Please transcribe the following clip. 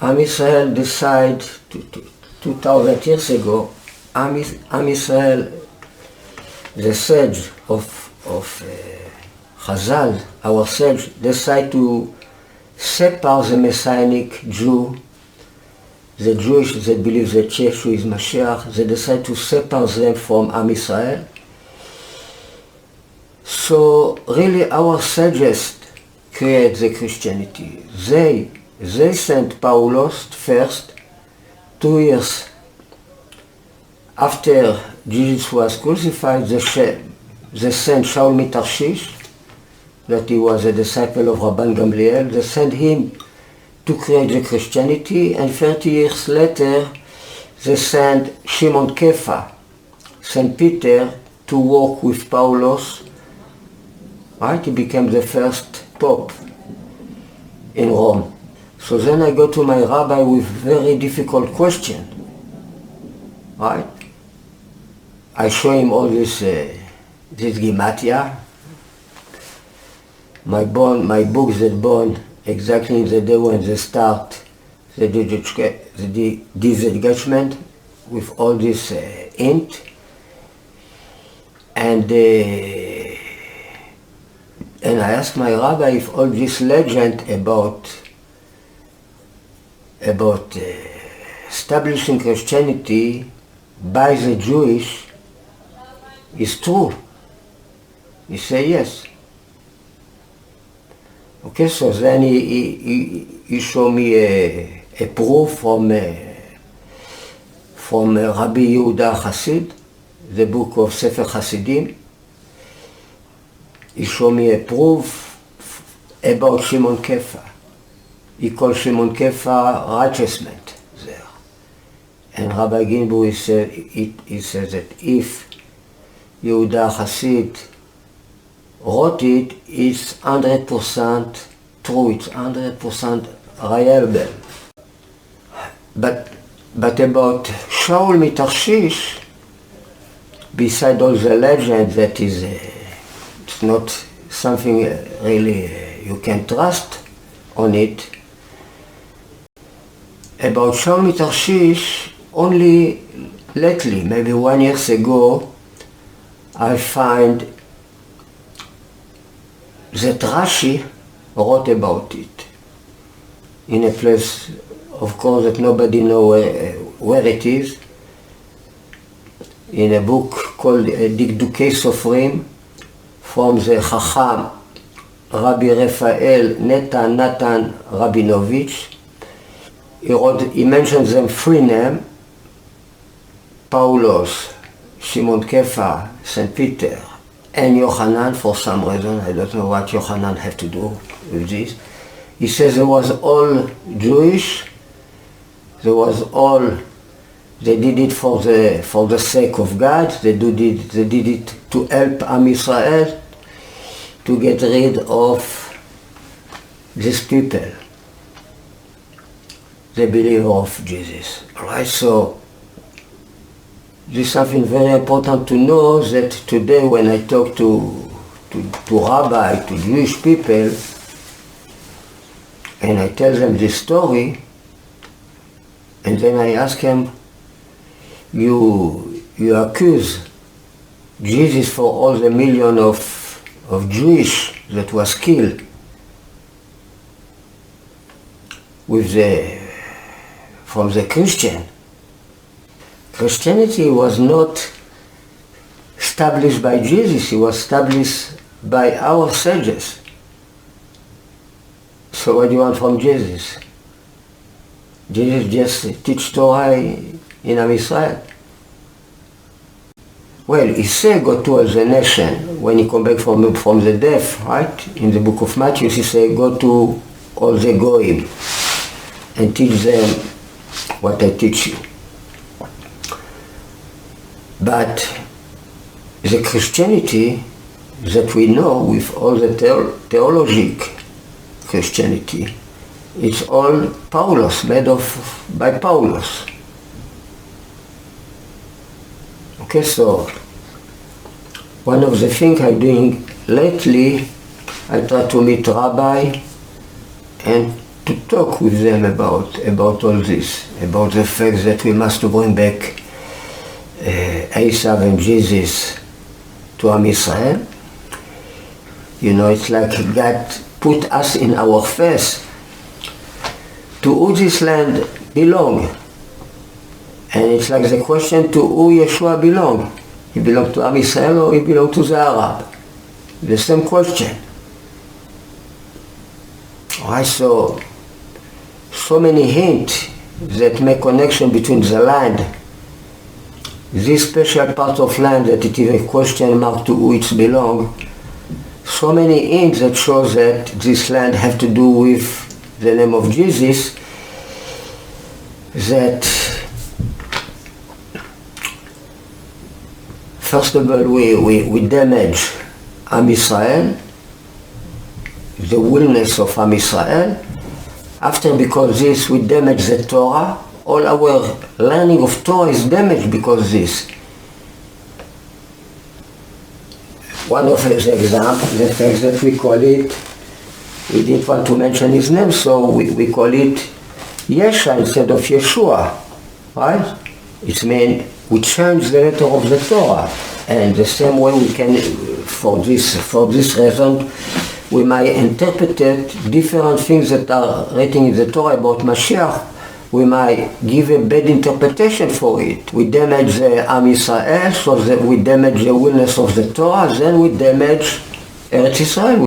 Am Israel decided 2,000 years ago, Am Israel, the sage of Chazal, our sage, decide to separate the Messianic Jew, the Jewish that believe that Yeshua is Mashiach. They decide to separate them from Am Israel. So really our sages create the Christianity. They sent Paulos first, 2 years after Jesus was crucified. They sent Shaul Tarshish, that he was a disciple of Rabban Gamliel. They sent him to create the Christianity, and 30 years later they sent Shimon Kefa, St. Peter, to work with Paulos. Right? He became the first pope in Rome. So then I go to my rabbi with very difficult question. Right? I show him all this Gimatia, my books that born exactly in the day when they start the disengagement with all this int, and I asked my rabbi if all this legend about establishing Christianity by the Jewish is true. He said yes. Okay, so then he showed me a proof from Rabbi Yehuda Hasid, the book of Sefer Hasidim. He showed me a proof about Shimon Kefa. He called Shimon Kefa righteousness there. And Rabbi Ginbu, he said that if Yehuda Hasid wrote it, it's 100% true, it's 100% reliable. But about Shaul Tarshish, beside all the legend that is, it's not something really you can trust on it. About Shaul Tarshish, only lately, maybe 1 year ago, I find that Rashi wrote about it in a place, of course, that nobody knows where it is, in a book called Dikdukei Sofrim, from the Chacham Rabbi Raphael Natan Rabinovich. He mentions them 3 names: Paulos, Shimon Kefa, St. Peter, and Yochanan. For some reason, I don't know what Yochanan had to do with this. He says it was all Jewish. They did it for the sake of God. They did it to help Am Israel to get rid of these people, the believer of Jesus. Right? So this is something very important to know, that today when I talk to rabbi, to Jewish people, and I tell them this story, and then I ask them, you accuse Jesus for all the million of Jewish that was killed from the Christian. Christianity was not established by Jesus, it was established by our sages. So what do you want from Jesus? Jesus just teach Torah in Am Israel. Well, he said go to all the nation when he come back from the death, right? In the book of Matthew, he said go to all the goyim and teach them what I teach you. But the Christianity that we know, with all the theologic Christianity, it's all Paulos, made by Paulos. Okay, so one of the things I'm doing lately, I try to meet rabbi and to talk with them about all this, about the fact that we must bring back Esav and Jesus to Am Yisrael. You know, it's like God put us in our face. To who this land belong? And it's like the question to who Yeshua belong. He belonged to Am Yisrael or he belonged to the Arab? The same question. I saw so many hints that make connection between the land, this special part of land that it is a question mark to who it belongs. So many hints that show that this land have to do with the name of Jesus, that first of all we damage Am Yisrael, the willness of Am Yisrael. After, because this, we damage the Torah. All our learning of Torah is damaged because this. One of the examples, the fact that we call it, we didn't want to mention his name, so we call it Yesha instead of Yeshua, right? It means we change the letter of the Torah, and the same way we can, for this reason, we might interpret different things that are written in the Torah about Mashiach. We might give a bad interpretation for it. We damage the Am Yisrael, so that we damage the willness of the Torah, then we damage Eretz Yisrael.